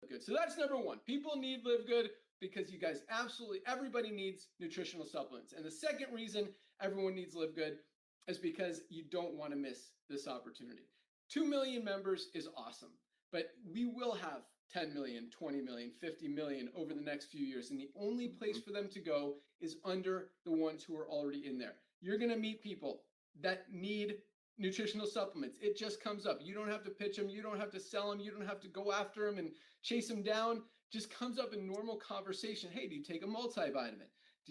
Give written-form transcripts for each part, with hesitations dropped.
Good. So that's number one. People need Live Good because you guys absolutely, everybody needs nutritional supplements. And the second reason everyone needs Live Good is because you don't want to miss this opportunity. 2 million members is awesome, but we will have 10 million, 20 million, 50 million over the next few years. And the only place for them to go is under the ones who are already in there. You're going to meet people that need nutritional supplements. It just comes up. You don't have to pitch them. You don't have to sell them. You don't have to go after them and chase them down. Just comes up in normal conversation. Hey, do you take a multivitamin?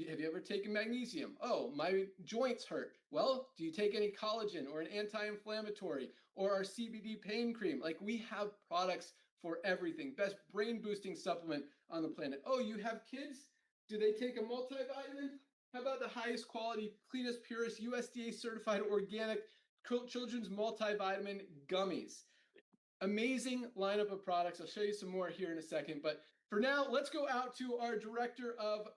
Have you ever taken magnesium? Oh, my joints hurt. Well, do you take any collagen or an anti-inflammatory or our CBD pain cream? Like, we have products for everything. Best brain boosting supplement on the planet. Oh, you have kids? Do they take a multivitamin? How about the highest quality, cleanest, purest, USDA certified organic children's multivitamin gummies? Amazing lineup of products. I'll show you some more here in a second. But for now, let's go out to our director of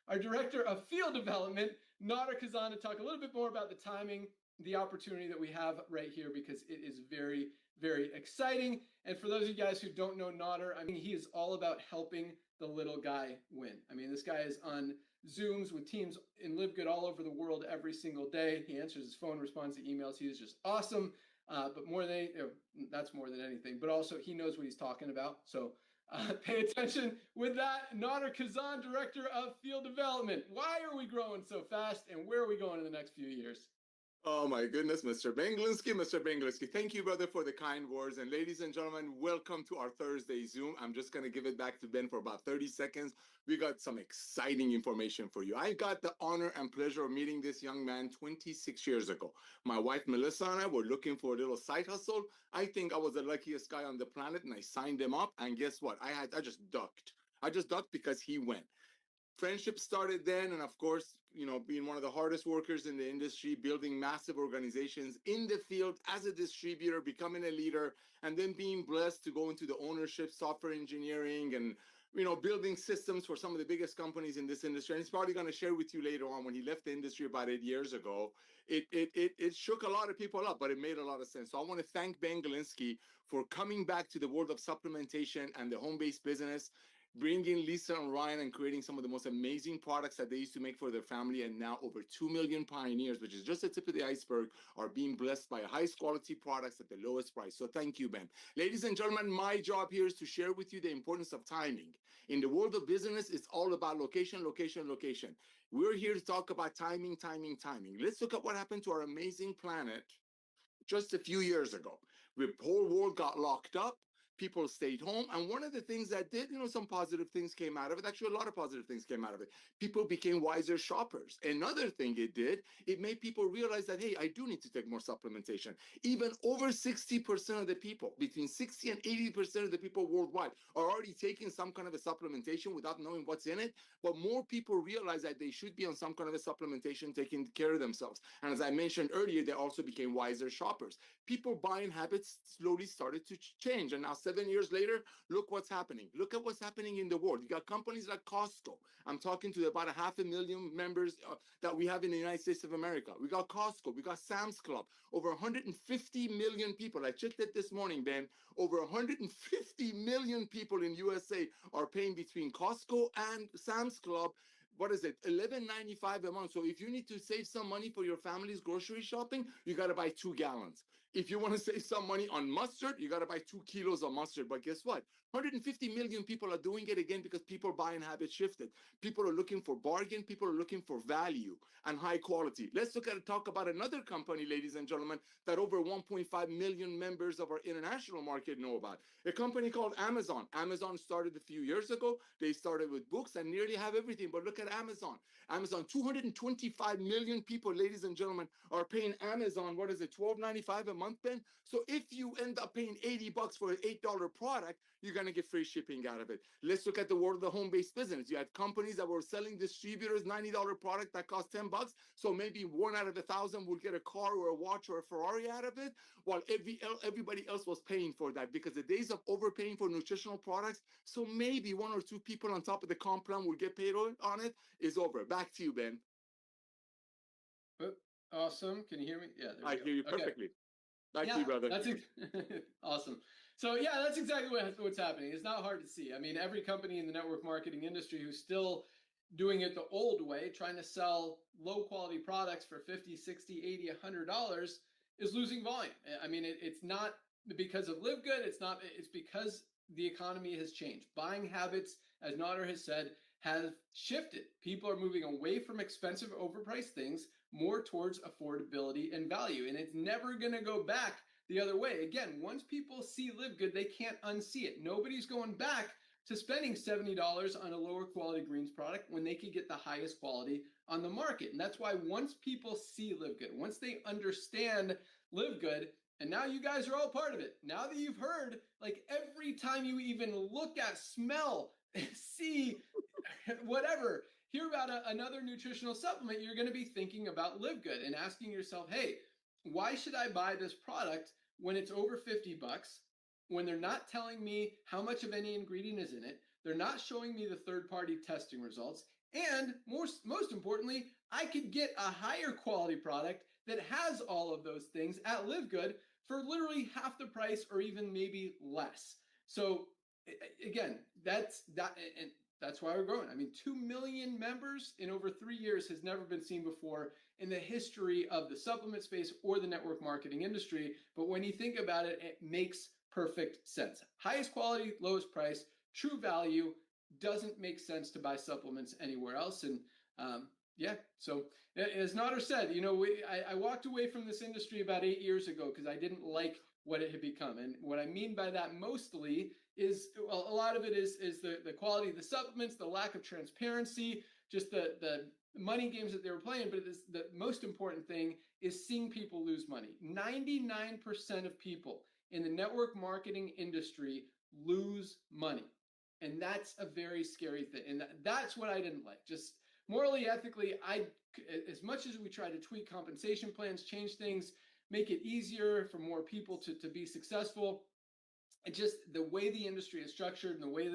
our director of field development, Nader Kazan, to talk a little bit more about the timing, the opportunity that we have right here, because it is very, very exciting. And for those of you guys who don't know Nader, I mean, he is all about helping the little guy win. I mean, this guy is on Zooms with teams in Live Good all over the world every single day. He answers his phone, responds to emails. He is just awesome. But that's more than anything, but also he knows what he's talking about. So pay attention with that. Nader Kazan, Director of Field Development. Why are we growing so fast, and where are we going in the next few years? Oh my goodness, Mr. Benglinsky, thank you, brother, for the kind words. And ladies and gentlemen, welcome to our Thursday Zoom. I'm just going to give it back to Ben for about 30 seconds. We got some exciting information for you. I got the honor and pleasure of meeting this young man 26 years ago. My wife, Melissa, and I were looking for a little side hustle. I think I was the luckiest guy on the planet, and I signed him up. And guess what? I just ducked. I just ducked because he went. Friendship started then, and of course, you know, being one of the hardest workers in the industry, building massive organizations in the field as a distributor, becoming a leader, and then being blessed to go into the ownership, software engineering, and, you know, building systems for some of the biggest companies in this industry. And he's probably going to share with you later on, when he left the industry about 8 years ago, it shook a lot of people up, but it made a lot of sense. So I want to thank Ben Galinsky for coming back to the world of supplementation and the home-based business, bringing Lisa and Ryan and creating some of the most amazing products that they used to make for their family. And now over 2 million pioneers, which is just the tip of the iceberg, are being blessed by highest quality products at the lowest price. So thank you, Ben. Ladies and gentlemen, my job here is to share with you the importance of timing. In the world of business, it's all about location, location, location. We're here to talk about timing, timing, timing. Let's look at what happened to our amazing planet just a few years ago. The whole world got locked up. People stayed home. And one of the things that did, you know, some positive things came out of it. Actually, a lot of positive things came out of it. People became wiser shoppers. Another thing it did, it made people realize that, hey, I do need to take more supplementation. Even over 60% of the people, between 60 and 80% of the people worldwide, are already taking some kind of a supplementation without knowing what's in it. But more people realize that they should be on some kind of a supplementation, taking care of themselves. And as I mentioned earlier, they also became wiser shoppers. People buying habits slowly started to change. And now 7 years later, look what's happening. Look at what's happening in the world. You got companies like Costco. I'm talking to about 500,000 members that we have in the United States of America. We got Costco. We got Sam's Club. Over 150 million people. I checked it this morning, Ben. Over 150 million people in USA are paying between Costco and Sam's Club. What is it? $11.95 a month. So if you need to save some money for your family's grocery shopping, you got to buy 2 gallons. If you want to save some money on mustard, you got to buy 2 kilos of mustard. But guess what? 150 million people are doing it again because people buying habits shifted. People are looking for bargain. People are looking for value and high quality. Let's talk about another company, ladies and gentlemen, that over 1.5 million members of our international market know about. A company called Amazon. Amazon started a few years ago. They started with books and nearly have everything. But look at Amazon. Amazon, 225 million people, ladies and gentlemen, are paying Amazon, what is it, $12.95 a month, Ben? So if you end up paying $80 for an $8 product, you're going to get free shipping out of it. Let's look at the world of the home-based business. You had companies that were selling distributors $90 product that cost $10. So maybe 1 out of 1,000 will get a car or a watch or a Ferrari out of it, while everybody else was paying for that, because the days of overpaying for nutritional products, so maybe 1 or 2 people on top of the comp plan will get paid on it, is over. Back to you, Ben. Awesome. Can you hear me? Yeah, there we I go. hear you perfectly. Okay. Back to you, brother. That's awesome. So yeah, that's exactly what's happening. It's not hard to see. I mean, every company in the network marketing industry who's still doing it the old way, trying to sell low quality products for 50, 60, 80, $100 is losing volume. I mean, it's not because of Live Good. It's because the economy has changed. Buying habits, as Nader has said, have shifted. People are moving away from expensive, overpriced things more towards affordability and value. And it's never going to go back the other way. Again, once people see Live Good, they can't unsee it. Nobody's going back to spending $70 on a lower quality greens product when they could get the highest quality on the market. And that's why once people see Live Good, once they understand Live Good, and now you guys are all part of it. Now that you've heard, like every time you even look at, smell, see, whatever, hear about another nutritional supplement, you're going to be thinking about Live Good and asking yourself, hey, why should I buy this product when it's over 50 bucks, when they're not telling me how much of any ingredient is in it, they're not showing me the third-party testing results, and most importantly, I could get a higher quality product that has all of those things at Live Good for literally half the price or even maybe less. So again, that's why we're growing. I mean, 2 million members in over 3 years has never been seen before in the history of the supplement space or the network marketing industry. But when you think about it, it makes perfect sense. Highest quality, lowest price, true value. Doesn't make sense to buy supplements anywhere else. And yeah, so as Nader said, you know, I walked away from this industry about 8 years ago because I didn't like what it had become. And what I mean by that mostly is, well, a lot of it is the quality of the supplements, the lack of transparency, just the money games that they were playing. But the most important thing is seeing people lose money. 99% of people in the network marketing industry lose money. And that's a very scary thing. And that's what I didn't like. Just morally, ethically, as much as we try to tweak compensation plans, change things, make it easier for more people to be successful, and just the way the industry is structured and the way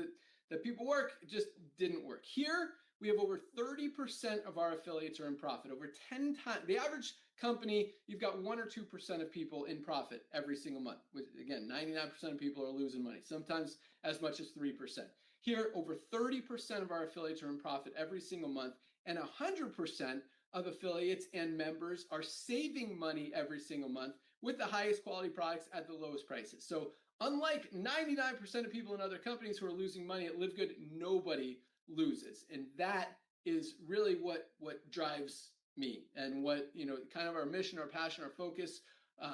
that people work, it just didn't work. Here, we have over 30% of our affiliates are in profit, over 10 times. The average company, you've got 1 or 2% of people in profit every single month. Again, 99% of people are losing money, sometimes as much as 3%. Here, over 30% of our affiliates are in profit every single month, and 100% of affiliates and members are saving money every single month with the highest quality products at the lowest prices. So unlike 99% of people in other companies who are losing money at Live Good, nobody loses. And that is really what drives me and what, you know, kind of our mission, our passion, our focus,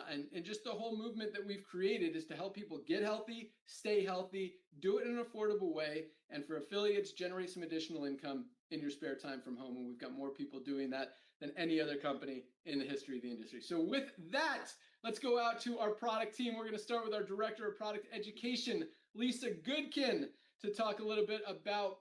and just the whole movement that we've created is to help people get healthy, stay healthy, do it in an affordable way, and for affiliates, generate some additional income in your spare time from home. And we've got more people doing that than any other company in the history of the industry. So with that, let's go out to our product team. We're going to start with our Director of Product Education, Lisa Goodkin, to talk a little bit about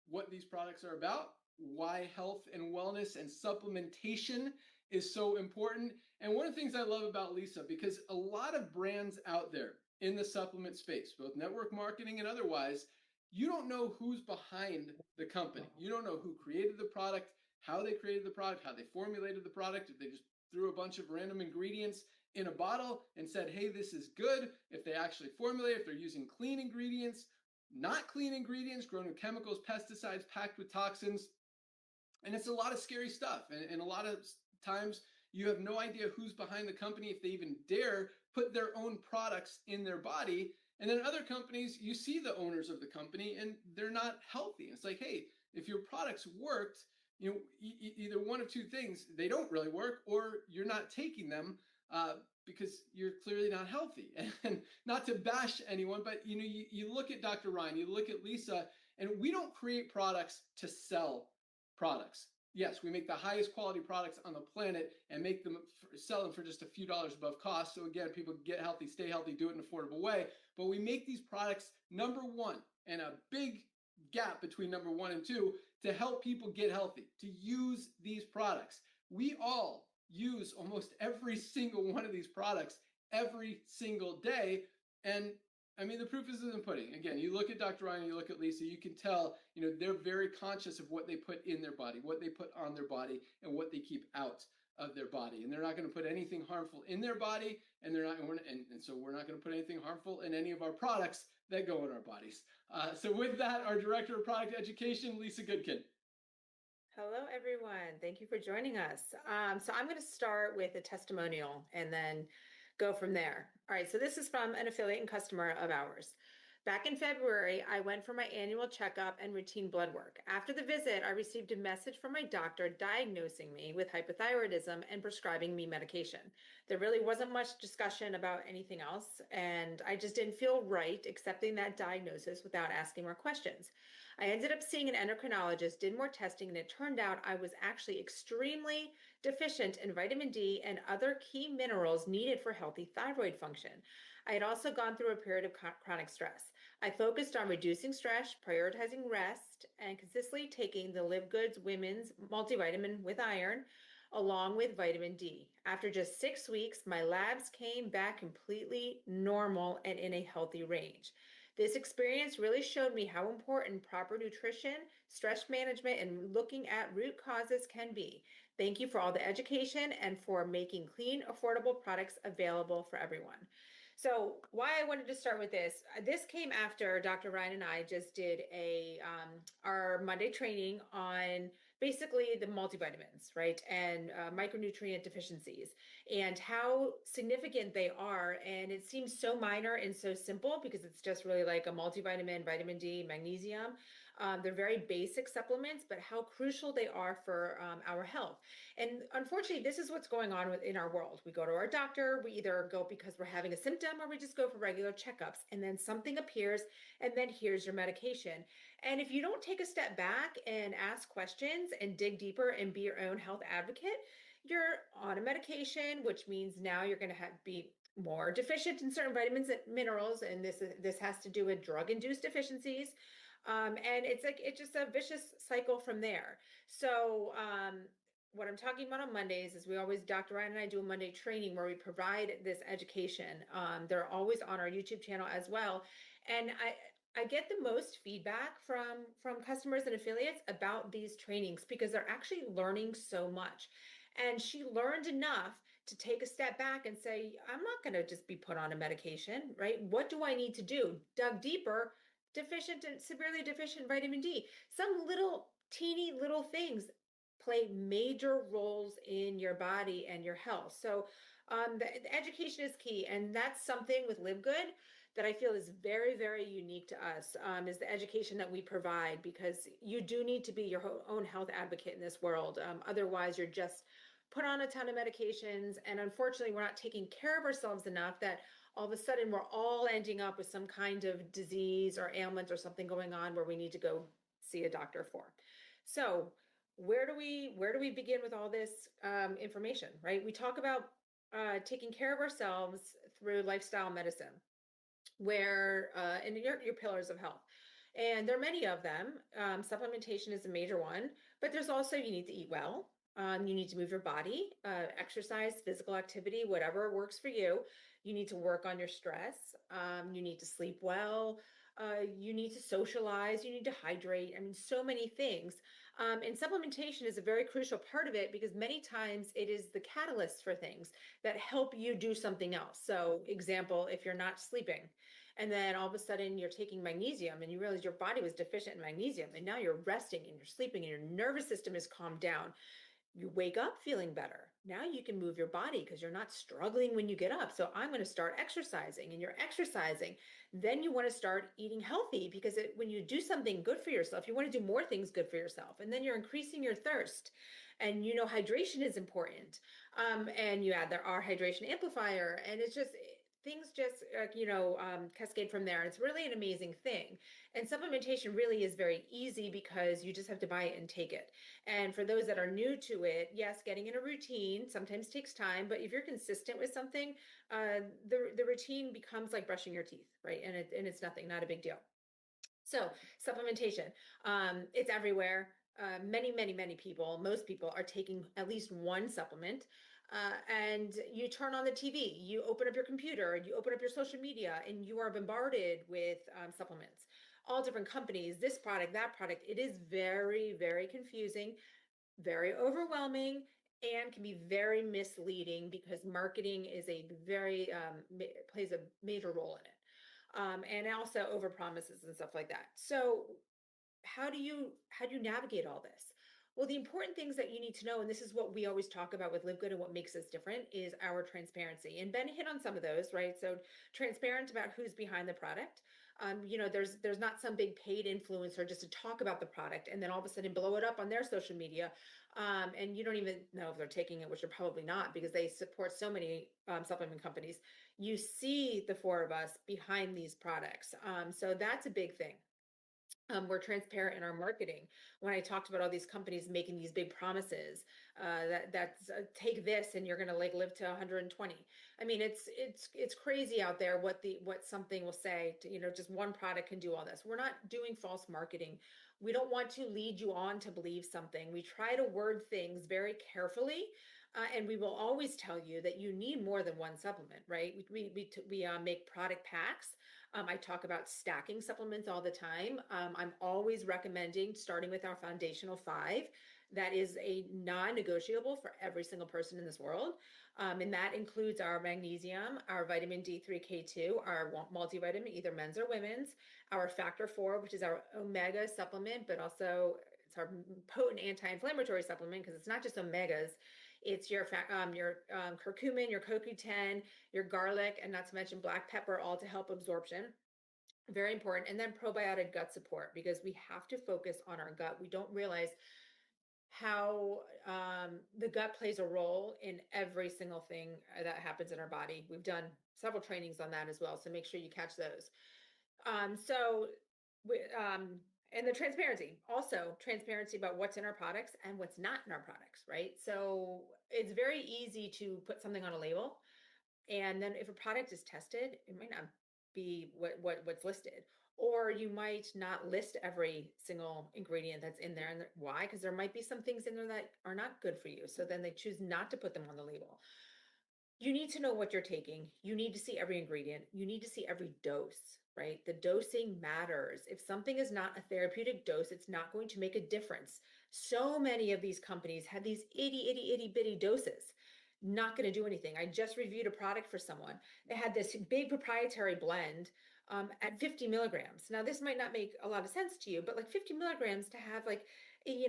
what these products are about, why health and wellness and supplementation is so important. And one of the things I love about Lisa, because a lot of brands out there in the supplement space, both network marketing and otherwise, you don't know who's behind the company. You don't know who created the product, how they created the product, how they formulated the product, if they just threw a bunch of random ingredients in a bottle and said, hey, this is good, if they actually formulate, if they're using clean ingredients, not clean ingredients, grown with chemicals, pesticides, packed with toxins. And it's a lot of scary stuff. And a lot of times you have no idea who's behind the company, if they even dare put their own products in their body. And then other companies, you see the owners of the company and they're not healthy. It's like, hey, if your products worked, you know, either one of two things, they don't really work, or you're not taking them because you're clearly not healthy. And not to bash anyone, but you know, you look at Dr. Ryan, you look at Lisa, and we don't create products to sell products. Yes, we make the highest quality products on the planet and make them sell them for just a few dollars above cost. So again, people get healthy, stay healthy, do it in an affordable way. But we make these products, number one, and a big gap between number 1 and 2, to help people get healthy, to use these products. We all use almost every single one of these products every single day. And I mean, the proof is in the pudding. Again, you look at Dr. Ryan, you look at Lisa, you can tell, you know, they're very conscious of what they put in their body, what they put on their body, and what they keep out of their body, and they're not going to put anything harmful in their body, and they're not, and so we're not going to put anything harmful in any of our products that go in our bodies. So with that, our Director of Product Education, Lisa Goodkin. Hello, everyone. Thank you for joining us. So I'm going to start with a testimonial and then go from there. All right, so this is from an affiliate and customer of ours. Back in February, I went for my annual checkup and routine blood work. After the visit, I received a message from my doctor diagnosing me with hypothyroidism and prescribing me medication. There really wasn't much discussion about anything else, and I just didn't feel right accepting that diagnosis without asking more questions. I ended up seeing an endocrinologist, did more testing, and it turned out I was actually extremely deficient in vitamin D and other key minerals needed for healthy thyroid function. I had also gone through a period of chronic stress. I focused on reducing stress, prioritizing rest, and consistently taking the Live Goods Women's multivitamin with iron along with vitamin D. After just 6 weeks, my labs came back completely normal and in a healthy range. This experience really showed me how important proper nutrition, stress management, and looking at root causes can be. Thank you for all the education and for making clean, affordable products available for everyone. So why I wanted to start with this came after Dr. Ryan and I just did our Monday training on basically the multivitamins, right? And micronutrient deficiencies and how significant they are. And it seems so minor and so simple because it's just really like a multivitamin, vitamin D, magnesium. They're very basic supplements, but how crucial they are for our health. And unfortunately, this is what's going on in our world. We go to our doctor, we either go because we're having a symptom or we just go for regular checkups, and then something appears, and then here's your medication. And if you don't take a step back and ask questions and dig deeper and be your own health advocate, you're on a medication, which means now you're going to be more deficient in certain vitamins and minerals, and this has to do with drug-induced deficiencies. And it's just a vicious cycle from there. So what I'm talking about on Mondays is Dr. Ryan and I do a Monday training where we provide this education. They're always on our YouTube channel as well. And I get the most feedback from customers and affiliates about these trainings because they're actually learning so much. And she learned enough to take a step back and say, I'm not going to just be put on a medication, right? What do I need to do? Dug deeper, deficient and severely deficient vitamin D. Some little teeny little things play major roles in your body and your health. So the education is key. And that's something with Live Good that I feel is very, very unique to us, is the education that we provide, because you do need to be your own health advocate in this world. Otherwise, you're just put on a ton of medications. And unfortunately, we're not taking care of ourselves enough that all of a sudden we're all ending up with some kind of disease or ailment or something going on where we need to go see a doctor for. So where do we begin with all this information, right? We talk about taking care of ourselves through lifestyle medicine, where and your pillars of health. And there are many of them. Supplementation is a major one, but there's also, you need to eat well. You need to move your body, exercise, physical activity, whatever works for you. You need to work on your stress. You need to sleep well. You need to socialize. You need to hydrate. I mean, so many things. And supplementation is a very crucial part of it because many times it is the catalyst for things that help you do something else. So, example, if you're not sleeping, and then all of a sudden you're taking magnesium and you realize your body was deficient in magnesium, and now you're resting and you're sleeping and your nervous system is calmed down. You wake up feeling better. Now you can move your body because you're not struggling when you get up. So I'm going to start exercising, and you're exercising. Then you want to start eating healthy because when you do something good for yourself, you want to do more things good for yourself. And then you're increasing your thirst. And hydration is important. And you add our hydration amplifier, and it's just things just cascade from there. It's really an amazing thing. And supplementation really is very easy because you just have to buy it and take it. And for those that are new to it, yes, getting in a routine sometimes takes time, but if you're consistent with something, the routine becomes like brushing your teeth, right? And it's nothing, not a big deal. So supplementation, it's everywhere. Many people, most people are taking at least one supplement. And you turn on the TV, you open up your computer, you open up your social media, and you are bombarded with supplements, all different companies, this product, that product. It is very, very confusing, very overwhelming, and can be very misleading because marketing is a very plays a major role in it, and also over promises and stuff like that. So how do you navigate all this? Well, the important things that you need to know, and this is what we always talk about with Live Good and what makes us different, is our transparency. And Ben hit on some of those, right? So transparent about who's behind the product. There's not some big paid influencer just to talk about the product and then all of a sudden blow it up on their social media, and you don't even know if they're taking it, which they're probably not because they support so many supplement companies. You see the four of us behind these products, so that's a big thing. We're transparent in our marketing. When I talked about all these companies making these big promises, that's take this and you're going to like live to 120. I mean, it's crazy out there what something will say to, just one product can do all this. We're not doing false marketing. We don't want to lead you on to believe something. We try to word things very carefully. And we will always tell you that you need more than one supplement, right? We make product packs. I talk about stacking supplements all the time. I'm always recommending starting with our foundational 5. That is a non-negotiable for every single person in this world. And that includes our magnesium, our vitamin D3K2, our multivitamin, either men's or women's, our factor 4, which is our omega supplement, but also it's our potent anti-inflammatory supplement because it's not just omegas. It's your curcumin, your CoQ10, your garlic, and not to mention black pepper, all to help absorption. Very important. And then probiotic gut support, because we have to focus on our gut. We don't realize how the gut plays a role in every single thing that happens in our body. We've done several trainings on that as well, so make sure you catch those. So and the transparency, also transparency about what's in our products and what's not in our products, right? So it's very easy to put something on a label, and then if a product is tested, it might not be what's listed, or you might not list every single ingredient that's in there. And why? Because there might be some things in there that are not good for you. So then they choose not to put them on the label. You need to know what you're taking. You need to see every ingredient. You need to see every dose, right? The dosing matters. If something is not a therapeutic dose, it's not going to make a difference. So many of these companies have these itty bitty doses. Not going to do anything. I just reviewed a product for someone. They had this big proprietary blend at 50 milligrams. Now, this might not make a lot of sense to you, but like 50 milligrams to have like,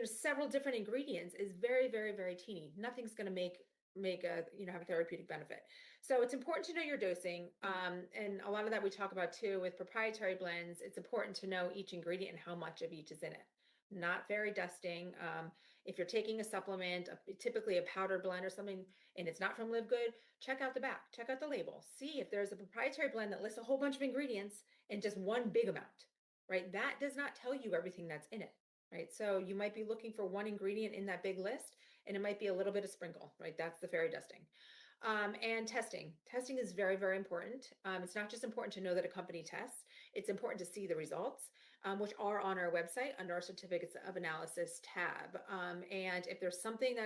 several different ingredients is very, very, very teeny. Nothing's going to make have a therapeutic benefit. So it's important to know your dosing, and a lot of that we talk about too with proprietary blends. It's important to know each ingredient and how much of each is in it. Not very dusting. If you're taking a supplement, typically a powder blend or something, and it's not from Live Good, check out the back, check out the label, see if there's a proprietary blend that lists a whole bunch of ingredients and just one big amount, right? That does not tell you everything that's in it, right? So you might be looking for one ingredient in that big list, and it might be a little bit of sprinkle, right? That's the fairy dusting. And testing. Testing is very, very important. It's not just important to know that a company tests, it's important to see the results, which are on our website under our certificates of analysis tab. And if there's something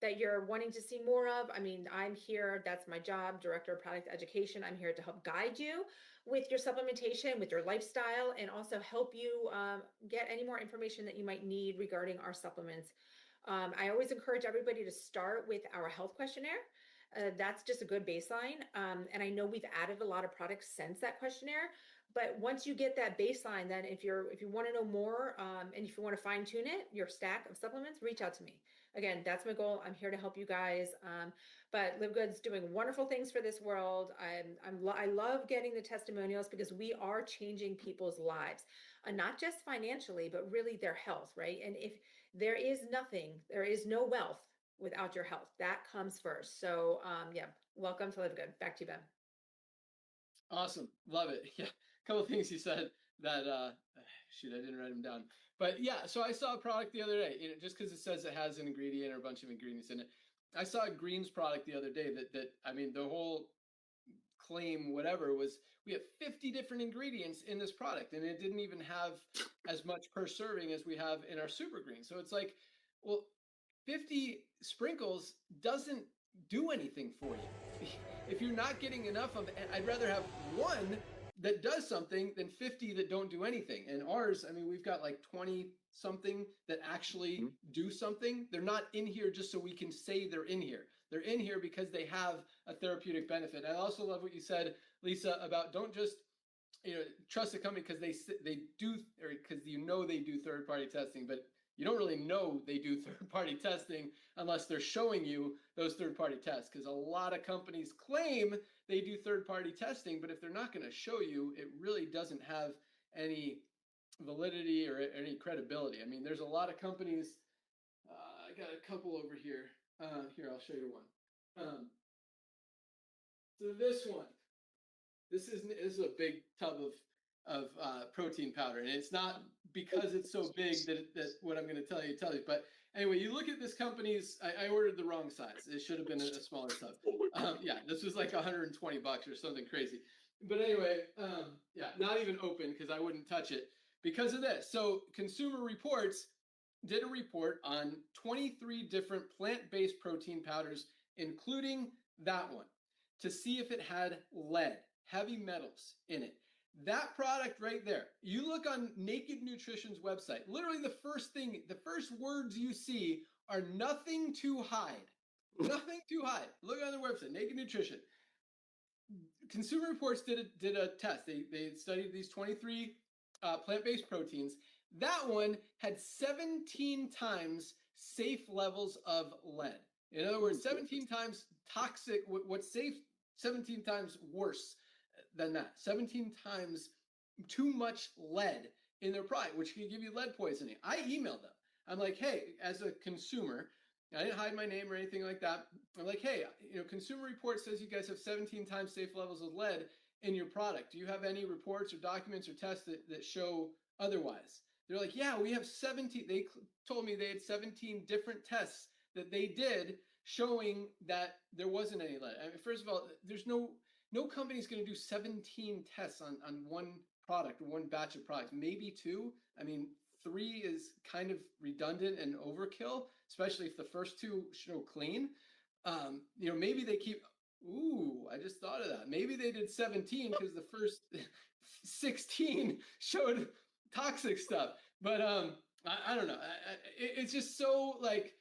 that you're wanting to see more of, I mean, I'm here, that's my job, Director of Product Education. I'm here to help guide you with your supplementation, with your lifestyle, and also help you get any more information that you might need regarding our supplements. I always encourage everybody to start with our health questionnaire. That's just a good baseline. And I know we've added a lot of products since that questionnaire, but once you get that baseline, then if you want to know more, and if you want to fine tune it, your stack of supplements, reach out to me. Again, that's my goal. I'm here to help you guys. But Live Good's doing wonderful things for this world. I love getting the testimonials because we are changing people's lives, not just financially, but really their health, right? And if there is no wealth without your health. That comes first. So yeah, welcome to Live Good. Back to you, Ben. Awesome. Love it. Yeah. A couple of things you said that, shoot, I didn't write them down. But yeah, so I saw a product the other day, just because it says it has an ingredient or a bunch of ingredients in it. I saw a greens product the other day that I mean, the whole claim, whatever, was we have 50 different ingredients in this product, and it didn't even have as much per serving as we have in our super green. So it's like, well, 50 sprinkles doesn't do anything for you. If you're not getting enough of it, I'd rather have one that does something than 50 that don't do anything. And ours, I mean, we've got like 20 something that actually do something. They're not in here just so we can say they're in here. They're in here because they have a therapeutic benefit. I also love what you said, Lisa, about don't just trust the company because they do, or because they do third-party testing, but you don't really know they do third-party testing unless they're showing you those third-party tests. Because a lot of companies claim they do third-party testing, but if they're not going to show you, it really doesn't have any validity or any credibility. I mean, there's a lot of companies. I got a couple over here. Here, I'll show you one. So this one. This is a big tub of protein powder, and it's not because it's so big that what I'm going to tell you. But anyway, you look at this company's. I ordered the wrong size. It should have been a smaller tub. Yeah, this was like $120 or something crazy. But anyway, yeah, not even open because I wouldn't touch it because of this. So Consumer Reports did a report on 23 different plant-based protein powders, including that one, to see if it had lead, heavy metals in it. That product right there, you look on Naked Nutrition's website, literally the first words you see are nothing to hide. Nothing to hide. Look on their website, Naked Nutrition. Consumer Reports did a test. They studied these 23 plant-based proteins. That one had 17 times safe levels of lead. In other words, 17 times toxic, what's safe, 17 times worse than that. 17 times too much lead in their product, which can give you lead poisoning. I emailed them. I'm like, hey, as a consumer, I didn't hide my name or anything like that. I'm like, hey, Consumer Reports says you guys have 17 times safe levels of lead in your product. Do you have any reports or documents or tests that show otherwise? They're like, yeah, we have 17. They told me they had 17 different tests that they did showing that there wasn't any lead. I mean, first of all, there's no company's going to do 17 tests on one product or one batch of products, maybe two. I mean, 3 is kind of redundant and overkill, especially if the first 2 show clean. Maybe they keep. Ooh, I just thought of that. Maybe they did 17 because the first 16 showed toxic stuff. But I don't know. It's just so like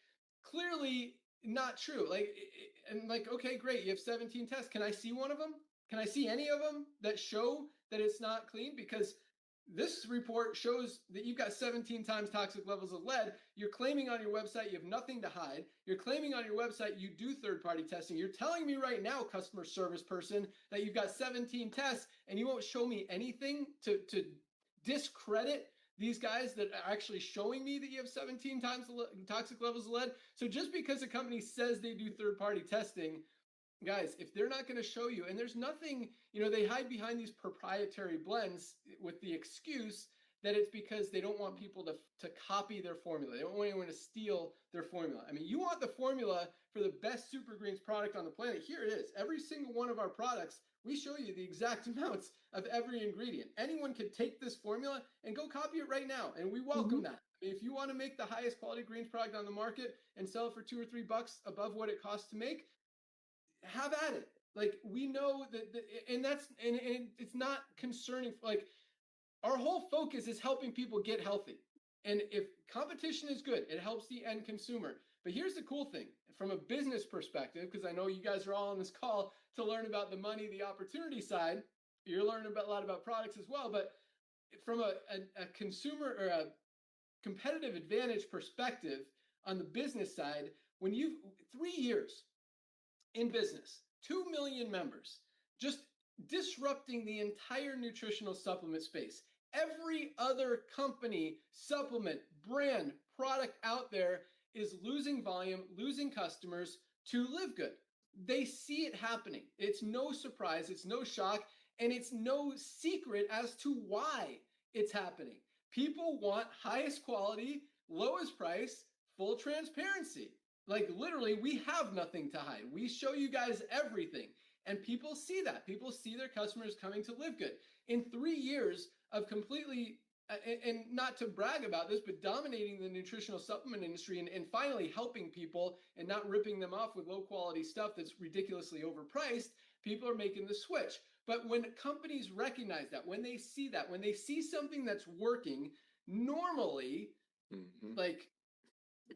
clearly not true. Okay, great. You have 17 tests. Can I see one of them? Can I see any of them that show that it's not clean? Because this report shows that you've got 17 times toxic levels of lead. You're claiming on your website you have nothing to hide. You're claiming on your website you do third-party testing. You're telling me right now, customer service person, that you've got 17 tests and you won't show me anything to discredit these guys that are actually showing me that you have 17 times the toxic levels of lead. So just because a company says they do third-party testing, guys, if they're not going to show you, and there's nothing, they hide behind these proprietary blends with the excuse that it's because they don't want people to copy their formula. They don't want anyone to steal their formula. I mean, you want the formula for the best Super Greens product on the planet. Here it is. Every single one of our products, we show you the exact amounts of every ingredient. Anyone can take this formula and go copy it right now, and we welcome that. I mean, if you want to make the highest quality greens product on the market and sell it for $2 or $3 above what it costs to make, have at it. Like, we know that, and it's not concerning. Like, our whole focus is helping people get healthy. And if competition is good, it helps the end consumer. But here's the cool thing from a business perspective, because I know you guys are all on this call to learn about the money, the opportunity side. You're learning a lot about products as well. But from a consumer or a competitive advantage perspective on the business side, when you've 3 years in business, 2 million members, just disrupting the entire nutritional supplement space. Every other company, supplement, brand, product out there is losing volume, losing customers to Live Good. They see it happening. It's no surprise, it's no shock, and it's no secret as to why it's happening. People want highest quality, lowest price, full transparency. Like, literally, we have nothing to hide. We show you guys everything. And people see that. People see their customers coming to Live Good. In 3 years of completely, and not to brag about this, but dominating the nutritional supplement industry and finally helping people and not ripping them off with low quality stuff that's ridiculously overpriced, people are making the switch. But when companies recognize that, when they see something that's working, normally, Mhm. like,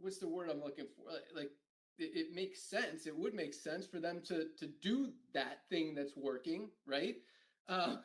what's the word I'm looking for? Like it makes sense. It would make sense for them to do that thing that's working, right? Uh,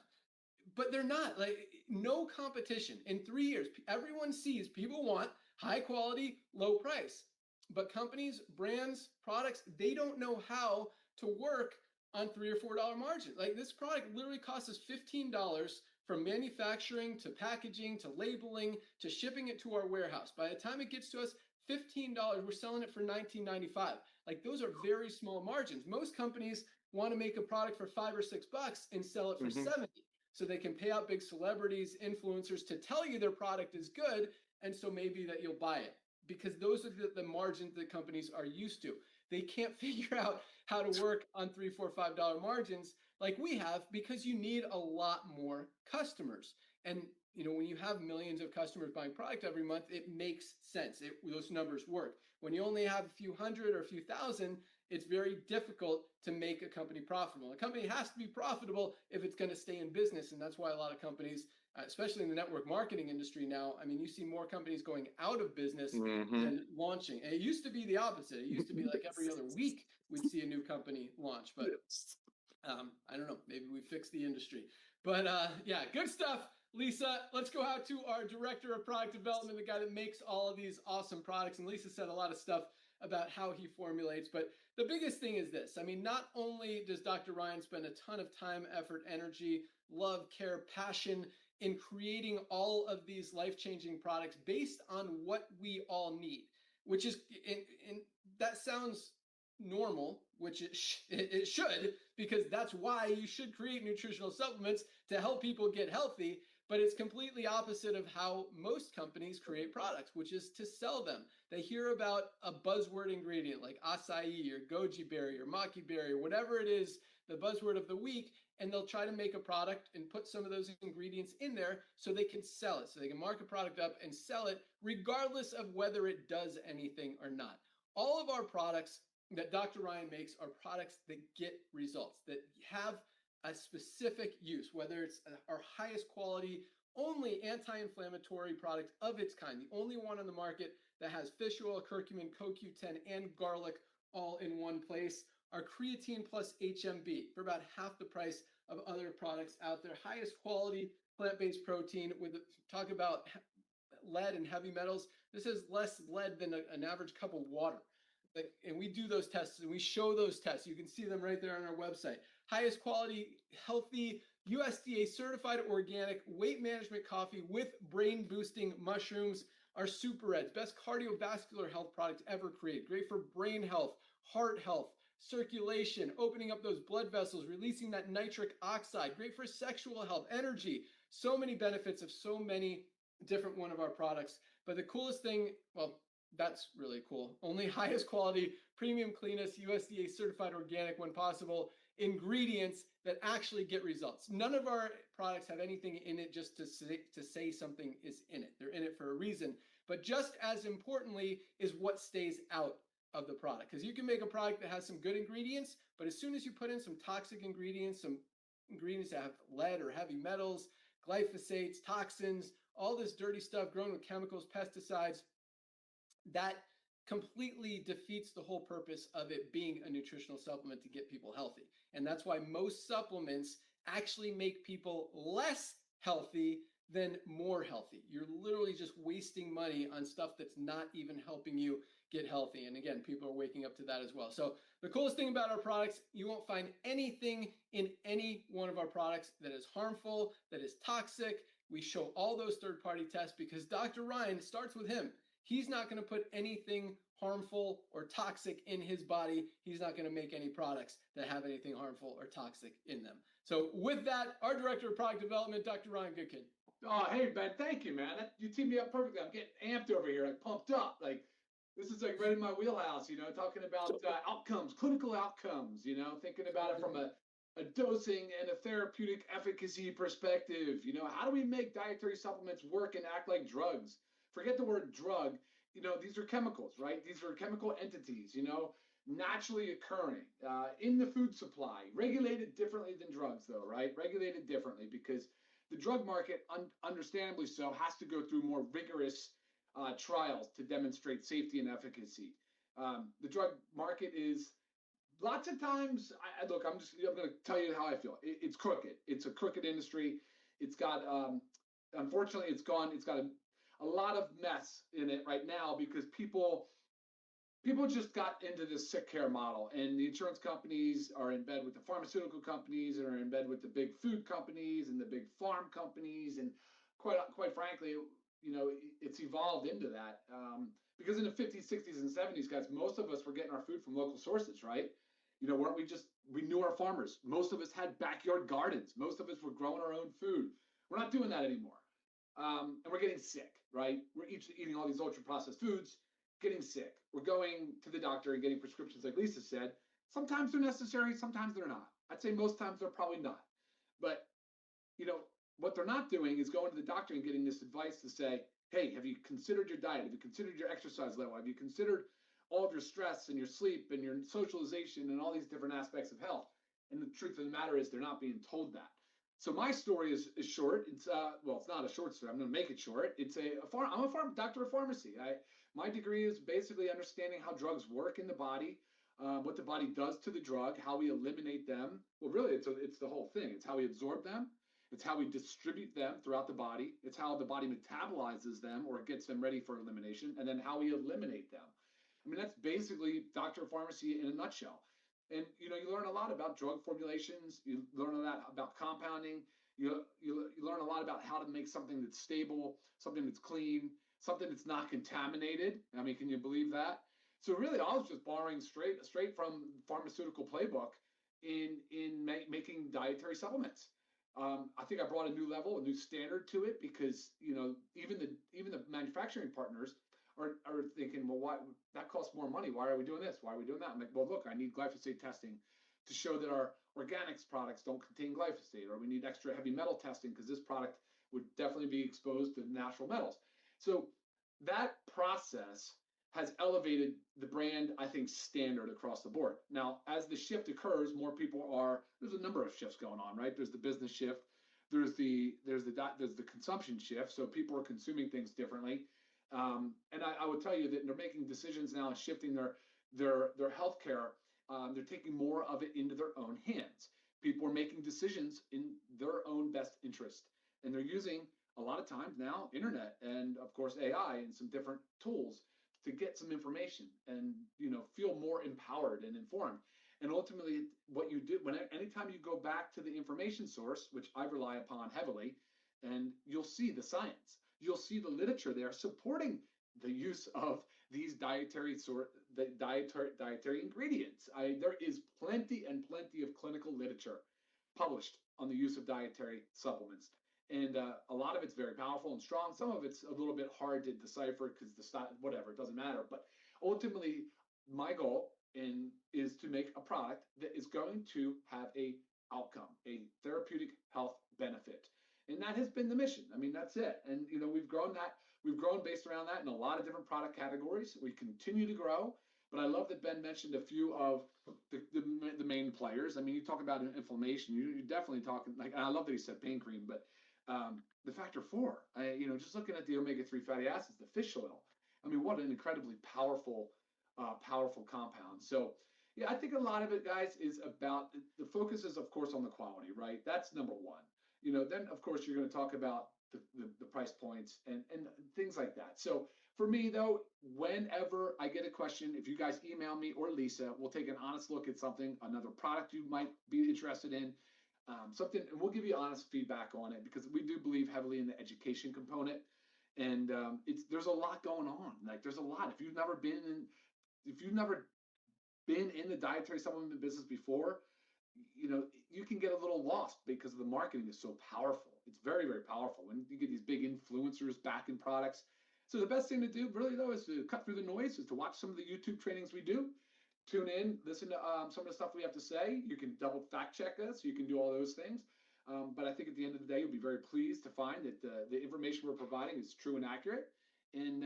but they're not. Like, no competition in 3 years. Everyone sees people want high quality, low price, but companies, brands, products, they don't know how to work on $3 or $4 margin. Like, this product literally costs us $15 from manufacturing to packaging to labeling to shipping it to our warehouse. By the time it gets to us, $15, we're selling it for $19.95. Like, those are very small margins. Most companies want to make a product for $5 or $6 and sell it for Mhm. 70, so they can pay out big celebrities, influencers to tell you their product is good, and so maybe that you'll buy it, because those are the margins that companies are used to. They can't figure out how to work on $3, $4, $5 margins like we have, because you need a lot more customers. And when you have millions of customers buying product every month, it makes sense. Those numbers work. When you only have a few hundred or a few thousand, it's very difficult to make a company profitable. A company has to be profitable if it's going to stay in business. And that's why a lot of companies, especially in the network marketing industry now, I mean, you see more companies going out of business Mhm. than launching. And it used to be the opposite. It used to be like every other week we'd see a new company launch. But Yes. I don't know. Maybe we fixed the industry. But yeah, good stuff, Lisa. Let's go out to our director of product development, the guy that makes all of these awesome products. And Lisa said a lot of stuff about how he formulates. But the biggest thing is this. I mean, not only does Dr. Ryan spend a ton of time, effort, energy, love, care, passion in creating all of these life-changing products based on what we all need, which is, and that sounds normal, which it should, because that's why you should create nutritional supplements to help people get healthy. But it's completely opposite of how most companies create products, which is to sell them. They hear about a buzzword ingredient like acai or goji berry or maki berry or whatever it is, the buzzword of the week, and they'll try to make a product and put some of those ingredients in there so they can sell it, so they can mark a product up and sell it regardless of whether it does anything or not. All of our products that Dr. Ryan makes are products that get results, that have a specific use, whether it's our highest quality, only anti-inflammatory product of its kind, the only one on the market that has fish oil, curcumin, CoQ10, and garlic all in one place. Our creatine plus HMB for about half the price of other products out there. Highest quality plant-based protein with, talk about lead and heavy metals. This has less lead than an average cup of water. And we do those tests and we show those tests. You can see them right there on our website. Highest quality, healthy, USDA certified organic weight management coffee with brain boosting mushrooms. Our Super Reds, best cardiovascular health product ever created. Great for brain health, heart health, circulation, opening up those blood vessels, releasing that nitric oxide. Great for sexual health, energy. So many benefits of so many different one of our products. But the coolest thing, well, that's really cool. Only highest quality, premium cleanest, USDA certified organic when possible, ingredients that actually get results. None of our products have anything in it just to say something is in it. They're in it for a reason. But just as importantly is what stays out of the product. Because you can make a product that has some good ingredients, but as soon as you put in some toxic ingredients, some ingredients that have lead or heavy metals, glyphosates, toxins, all this dirty stuff grown with chemicals, pesticides, that completely defeats the whole purpose of it being a nutritional supplement to get people healthy. And that's why most supplements actually make people less healthy than more healthy. You're literally just wasting money on stuff that's not even helping you get healthy. And again, people are waking up to that as well. So the coolest thing about our products, you won't find anything in any one of our products that is harmful, that is toxic. We show all those third-party tests because Dr. Ryan starts with him. He's not going to put anything harmful or toxic in his body. He's not going to make any products that have anything harmful or toxic in them. So with that, our Director of Product Development, Dr. Ryan Goodkin. Oh, hey, Ben, thank you, man. You teamed me up perfectly. I'm getting amped over here, like pumped up. Like, this is like right in my wheelhouse, talking about outcomes, clinical outcomes, thinking about it from a dosing and a therapeutic efficacy perspective. How do we make dietary supplements work and act like drugs? Forget the word drug. These are chemicals, right? These are chemical entities, naturally occurring in the food supply, regulated differently than drugs, though, right? Regulated differently because the drug market, understandably so, has to go through more rigorous trials to demonstrate safety and efficacy. The drug market is lots of times. Look, I'm going to tell you how I feel. It's crooked. It's a crooked industry. It's got, unfortunately, it's got a lot of mess in it right now because people just got into this sick care model, and the insurance companies are in bed with the pharmaceutical companies and are in bed with the big food companies and the big farm companies, and quite frankly, it's evolved into that. Because in the 50s, 60s, and 70s, guys, most of us were getting our food from local sources, right? Weren't we knew our farmers. Most of us had backyard gardens. Most of us were growing our own food. We're not doing that anymore. And we're getting sick, right? We're eating all these ultra processed foods, getting sick. We're going to the doctor and getting prescriptions, like Lisa said. Sometimes they're necessary, sometimes they're not. I'd say most times they're probably not. But, what they're not doing is going to the doctor and getting this advice to say, hey, have you considered your diet? Have you considered your exercise level? Have you considered all of your stress and your sleep and your socialization and all these different aspects of health? And the truth of the matter is they're not being told that. So my story is short. It's it's not a short story. I'm going to make it short. I'm a doctor of pharmacy. My degree is basically understanding how drugs work in the body, what the body does to the drug, how we eliminate them. Well, really, it's the whole thing. It's how we absorb them. It's how we distribute them throughout the body. It's how the body metabolizes them or gets them ready for elimination, and then how we eliminate them. I mean, that's basically doctor of pharmacy in a nutshell. And you learn a lot about drug formulations. You learn a lot about compounding. You learn a lot about how to make something that's stable, something that's clean, something that's not contaminated. I mean, can you believe that? So really, I was just borrowing straight from pharmaceutical playbook in making dietary supplements. I think I brought a new level, a new standard to it because even the manufacturing partners are thinking, well, why that costs more money? Why are we doing this? Why are we doing that? I'm like, well, look, I need glyphosate testing to show that our organics products don't contain glyphosate, or we need extra heavy metal testing because this product would definitely be exposed to natural metals. So that process has elevated the brand, I think, standard across the board. Now, as the shift occurs, there's a number of shifts going on, right? There's the business shift, there's the consumption shift. So people are consuming things differently. And I would tell you that they're making decisions now and shifting their healthcare. They're taking more of it into their own hands. People are making decisions in their own best interest, and they're using a lot of times now internet and of course AI and some different tools to get some information and feel more empowered and informed. And ultimately, what you do anytime you go back to the information source, which I rely upon heavily, and you'll see the science. You'll see the literature there supporting the use of these dietary ingredients. There is plenty of clinical literature published on the use of dietary supplements. And a lot of it's very powerful and strong. Some of it's a little bit hard to decipher because whatever, it doesn't matter. But ultimately, my goal is to make a product that is going to have a outcome, a therapeutic health benefit. And that has been the mission. I mean, that's it. And we've grown based around that in a lot of different product categories. We continue to grow. But I love that Ben mentioned a few of the main players. I mean, you talk about inflammation, you're definitely talking and I love that he said pain cream, but the factor 4, just looking at the omega-3 fatty acids, the fish oil. I mean, what an incredibly powerful compound. So yeah, I think a lot of it, guys, is about the focus is of course on the quality, right? That's number one. Then of course you're going to talk about the price points and things like that. So for me though, whenever I get a question, if you guys email me or Lisa, we'll take an honest look at another product you might be interested in, something, and we'll give you honest feedback on it because we do believe heavily in the education component. And there's a lot going on. Like there's a lot. If you've never been in the dietary supplement business before, you can get a little lost because the marketing is so powerful. It's very, very powerful. When you get these big influencers backing products. So the best thing to do really though is to cut through the noise, is to watch some of the YouTube trainings we do. Tune in, listen to some of the stuff we have to say. You can double fact check us. You can do all those things. But I think at the end of the day, you'll be very pleased to find that the information we're providing is true and accurate. And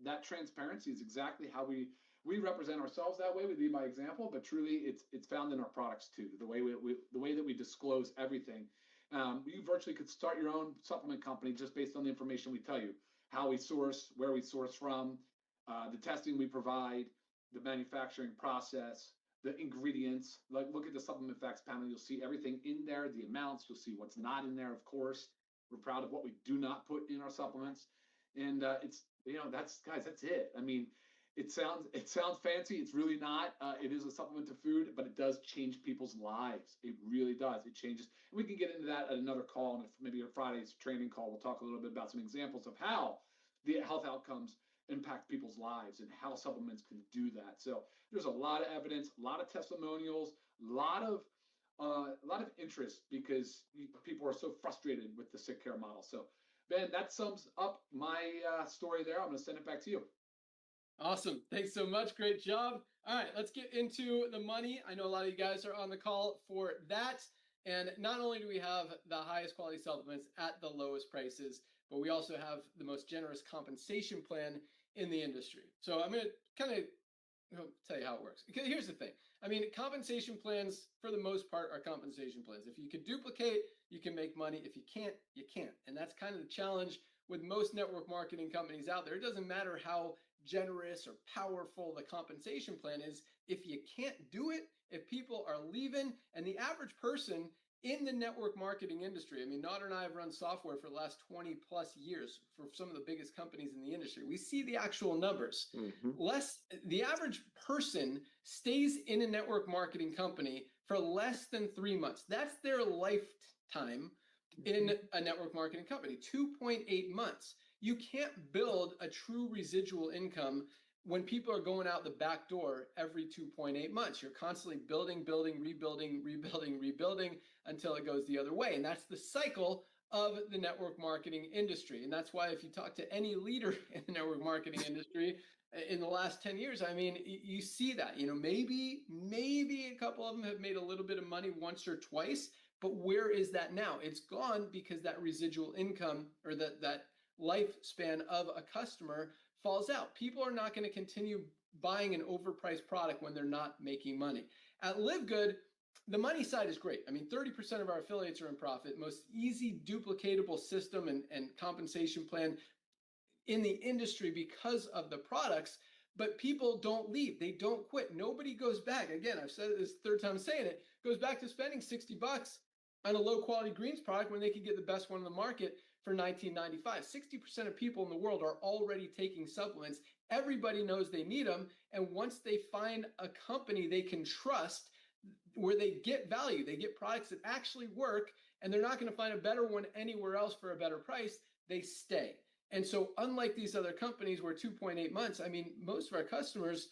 that transparency is exactly how we we represent ourselves that way. We lead by example, but truly it's found in our products too. The way the way that we disclose everything. You virtually could start your own supplement company just based on the information we tell you, how we source, where we source from, the testing we provide, the manufacturing process, the ingredients. Like look at the supplement facts panel, you'll see everything in there, the amounts, you'll see what's not in there, of course. We're proud of what we do not put in our supplements. And it's, that's guys, that's it. I mean, it sounds fancy. It's really not. It is a supplement to food, but it does change people's lives. It really does. It changes. And we can get into that at another call, and maybe a Friday's training call. We'll talk a little bit about some examples of how the health outcomes impact people's lives and how supplements can do that. So there's a lot of evidence, a lot of testimonials, a lot of interest because people are so frustrated with the sick care model. So Ben, that sums up my story there. I'm going to send it back to you. Awesome. Thanks so much. Great job. All right, let's get into the money. I know a lot of you guys are on the call for that. And not only do we have the highest quality supplements at the lowest prices, but we also have the most generous compensation plan in the industry. So I'm going to kind of tell you how it works. Because here's the thing. I mean, compensation plans, for the most part, are compensation plans. If you can duplicate, you can make money. If you can't, you can't. And that's kind of the challenge with most network marketing companies out there. It doesn't matter how generous or powerful the compensation plan is. If you can't do it, if people are leaving, and the average person in the network marketing industry, I mean, Nader and I have run software for the last 20 plus years for some of the biggest companies in the industry. We see the actual numbers. The average person stays in a network marketing company for less than 3 months. That's their lifetime in a network marketing company, 2.8 months. You can't build a true residual income when people are going out the back door every 2.8 months. You're constantly building, rebuilding until it goes the other way. And that's the cycle of the network marketing industry. And that's why if you talk to any leader in the network marketing industry in the last 10 years, I mean, you see that, maybe a couple of them have made a little bit of money once or twice, but where is that now? It's gone because that residual income or that lifespan of a customer falls out. People are not going to continue buying an overpriced product when they're not making money. At Live Good, the money side is great. I mean, 30% of our affiliates are in profit, most easy duplicatable system and compensation plan in the industry because of the products, but people don't leave. They don't quit. Nobody goes back. Again, I've said it this third time saying it, goes back to spending $60 on a low quality greens product when they could get the best one in the market for $19.95. 60% of people in the world are already taking supplements. Everybody knows they need them. And once they find a company they can trust where they get value, they get products that actually work, and they're not going to find a better one anywhere else for a better price, they stay. And so unlike these other companies where 2.8 months, I mean, most of our customers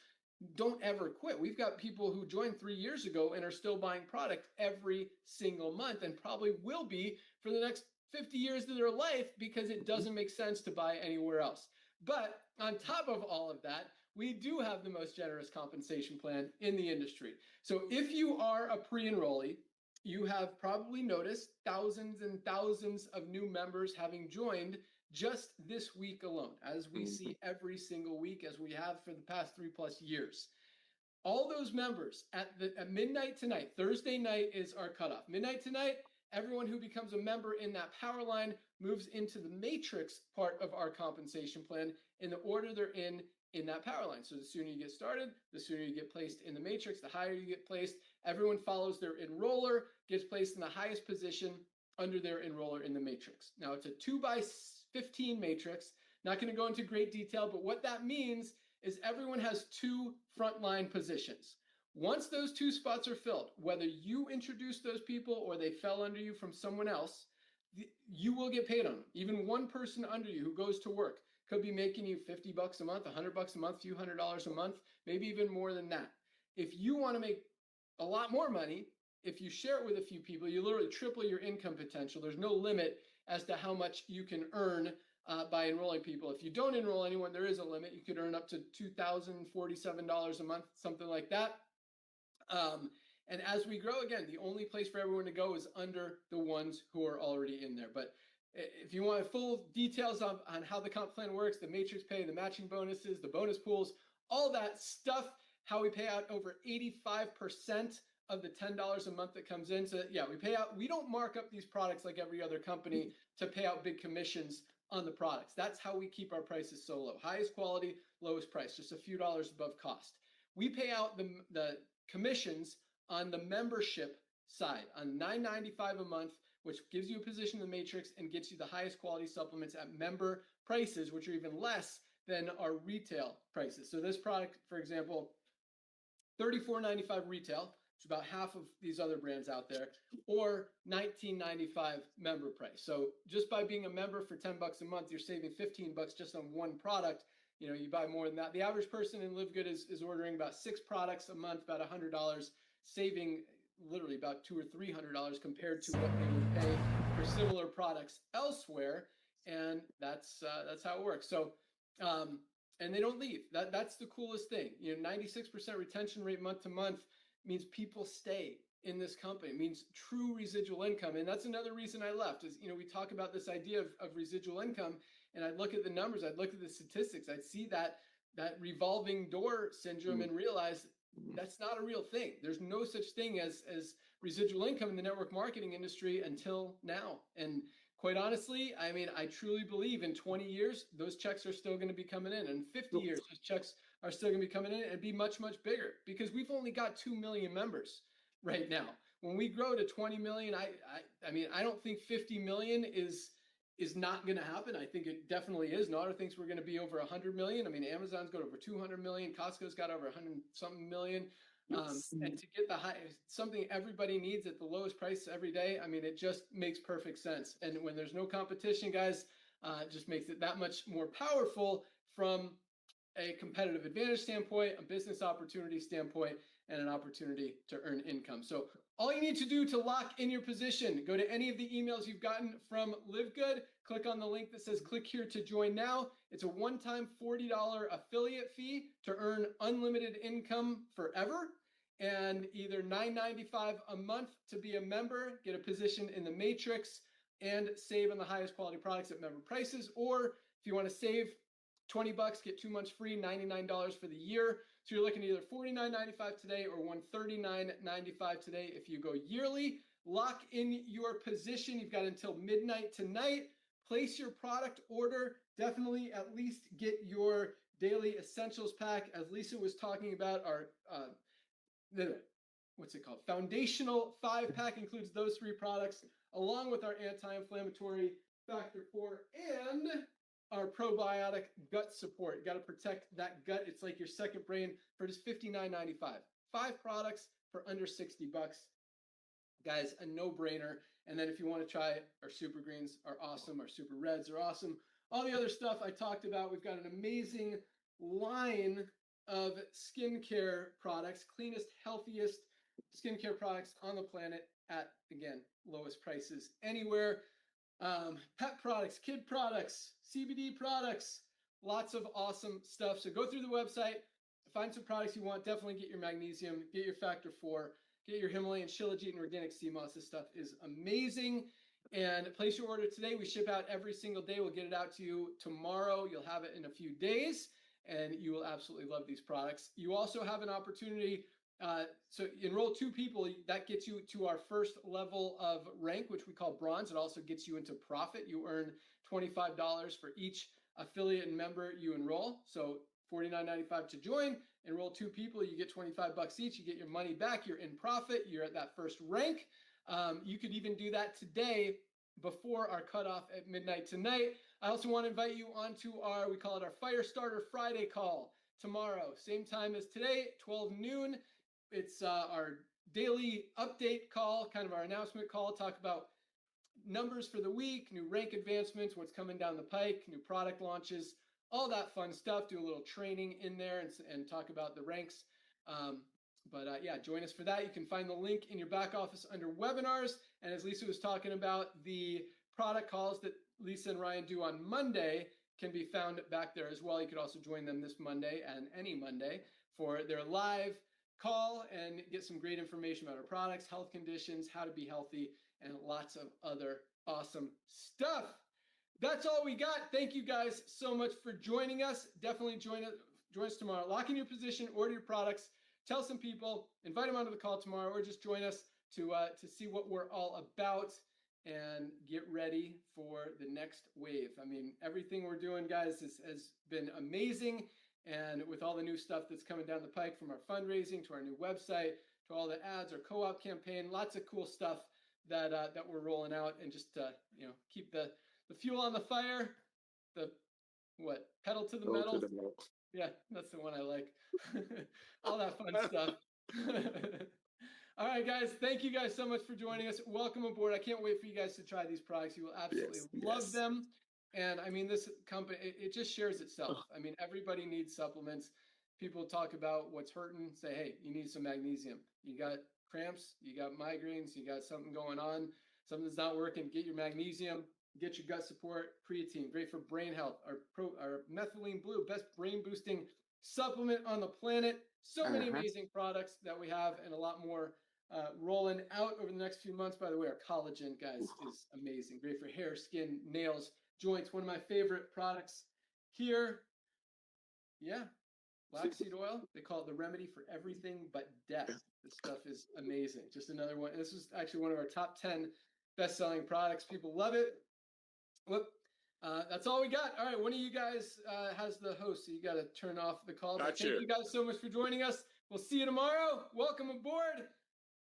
don't ever quit. We've got people who joined 3 years ago and are still buying product every single month and probably will be for the next 50 years of their life because it doesn't make sense to buy anywhere else. But on top of all of that, we do have the most generous compensation plan in the industry. So if you are a pre-enrollee, you have probably noticed thousands and thousands of new members having joined just this week alone, as we see every single week, as we have for the past 3+ years. All those members at midnight tonight, Thursday night is our cutoff. Midnight tonight, everyone who becomes a member in that power line moves into the matrix part of our compensation plan in the order they're in that power line. So the sooner you get started, the sooner you get placed in the matrix, the higher you get placed. Everyone follows their enroller, gets placed in the highest position under their enroller in the matrix. Now it's a 2x15 matrix. Not going to go into great detail, but what that means is everyone has 2 frontline positions. Once those 2 spots are filled, whether you introduce those people or they fell under you from someone else, you will get paid on them. Even one person under you who goes to work could be making you $50 a month, $100 a month, a few $100s a month, maybe even more than that. If you want to make a lot more money, if you share it with a few people, you literally triple your income potential. There's no limit as to how much you can earn by enrolling people. If you don't enroll anyone, there is a limit. You could earn up to $2,047 a month, something like that. And as we grow, again, the only place for everyone to go is under the ones who are already in there. But if you want full details on how the comp plan works, the matrix pay, the matching bonuses, the bonus pools, all that stuff, how we pay out over 85% of the $10 a month that comes in. So yeah, we don't mark up these products like every other company to pay out big commissions on the products. That's how we keep our prices so low. Highest quality, lowest price, just a few dollars above cost. We pay out the commissions on the membership side on $9.95 a month, which gives you a position in the matrix and gets you the highest quality supplements at member prices, which are even less than our retail prices. So this product, for example, $34.95 retail, which is about half of these other brands out there, or $19.95 member price. So just by being a member for $10 a month, you're saving $15 just on one product. You know, you buy more than that. The average person in Live Good is ordering about 6 products a month, about $100, saving literally about $200 or $300 compared to what they would pay for similar products elsewhere. And that's how it works. So, and they don't leave. That's the coolest thing. You know, 96% retention rate month to month means people stay in this company. It means true residual income. And that's another reason I left is, you know, we talk about this idea of residual income, and I'd look at the numbers, I'd look at the statistics, I'd see that revolving door syndrome and realize that's not a real thing. There's no such thing as residual income in the network marketing industry until now. And quite honestly, I mean, I truly believe in 20 years, those checks are still going to be coming in. And 50 years, those checks are still going to be coming in and be much, much bigger because we've only got 2 million members right now. When we grow to 20 million, I mean, I don't think 50 million is not going to happen. I think it definitely is. Nauder thinks we're going to be over 100 million. I mean, Amazon's got over 200 million. Costco's got over 100 something million. And to get the something everybody needs at the lowest price every day, I mean, it just makes perfect sense. And when there's no competition, guys, it just makes it that much more powerful from a competitive advantage standpoint, a business opportunity standpoint, and an opportunity to earn income. So all you need to do to lock in your position, go to any of the emails you've gotten from Live Good, click on the link that says click here to join now. It's a one-time $40 affiliate fee to earn unlimited income forever, and either $9.95 a month to be a member, get a position in the matrix, and save on the highest quality products at member prices. Or if you want to save $20, get 2 months free, $99 for the year. So you're looking at either $49.95 today or $139.95 today if you go yearly. Lock in your position. You've got until midnight tonight. Place your product order. Definitely at least get your daily essentials pack. As Lisa was talking about, our what's it called? Foundational 5-pack includes those 3 products, along with our anti-inflammatory Factor 4 and our probiotic gut support. You got to protect that gut. It's like your second brain for just $59.95. 5 products for under $60. Guys, a no-brainer. And then if you want to try it, our Super Greens are awesome. Our Super Reds are awesome. All the other stuff I talked about, we've got an amazing line of skincare products, cleanest, healthiest skincare products on the planet at, again, lowest prices anywhere. Pet products, kid products, CBD products, lots of awesome stuff. So go through the website, find some products you want. Definitely get your magnesium, get your Factor 4, get your Himalayan Shilajit and organic sea moss. This stuff is amazing. And place your order today. We ship out every single day. We'll get it out to you tomorrow. You'll have it in a few days, and you will absolutely love these products. You also have an opportunity. So enroll 2 people, that gets you to our first level of rank, which we call bronze. It also gets you into profit. You earn $25 for each affiliate and member you enroll. So $49.95 to join. Enroll 2 people, you get $25 each. You get your money back. You're in profit. You're at that first rank. You could even do that today before our cutoff at midnight tonight. I also want to invite you onto we call it our Firestarter Friday call tomorrow. Same time as today, 12 noon. It's our daily update call, kind of our announcement call, talk about numbers for the week, new rank advancements, what's coming down the pike, new product launches, all that fun stuff. Do a little training in there and talk about the ranks. Yeah, join us for that. You can find the link in your back office under webinars. And as Lisa was talking about, the product calls that Lisa and Ryan do on Monday can be found back there as well. You could also join them this Monday and any Monday for their live call and get some great information about our products, health conditions, how to be healthy, and lots of other awesome stuff. That's all we got. Thank you guys so much for joining us. Definitely join Join us tomorrow. Lock in your position, order your products, tell some people, invite them onto the call tomorrow, or just join us to see what we're all about and get ready for the next wave. I mean, everything we're doing, guys, has been amazing. And with all the new stuff that's coming down the pike, from our fundraising to our new website to all the ads, our co-op campaign, lots of cool stuff that we're rolling out, and just keep the fuel on the fire, the pedal to the metal. Yeah, that's the one I like. All that fun stuff. All right, guys. Thank you guys so much for joining us. Welcome aboard. I can't wait for you guys to try these products. You will absolutely love them. And I mean, this company, it just shares itself. I mean, everybody needs supplements. People talk about what's hurting, say, hey, you need some magnesium. You got cramps, you got migraines, you got something going on, something's not working, get your magnesium, get your gut support. Creatine, great for brain health. Our methylene blue, best brain boosting supplement on the planet. So many amazing products that we have, and a lot more rolling out over the next few months. By the way, our collagen, guys, is amazing. Great for hair, skin, nails, joints. One of my favorite products here. Yeah. Flaxseed oil. They call it the remedy for everything but death. This stuff is amazing. Just another one. This is actually one of our top 10 best-selling products. People love it. Whoop. That's all we got. All right. One of you guys has the host, so you got to turn off the call. Thank you guys so much for joining us. We'll see you tomorrow. Welcome aboard.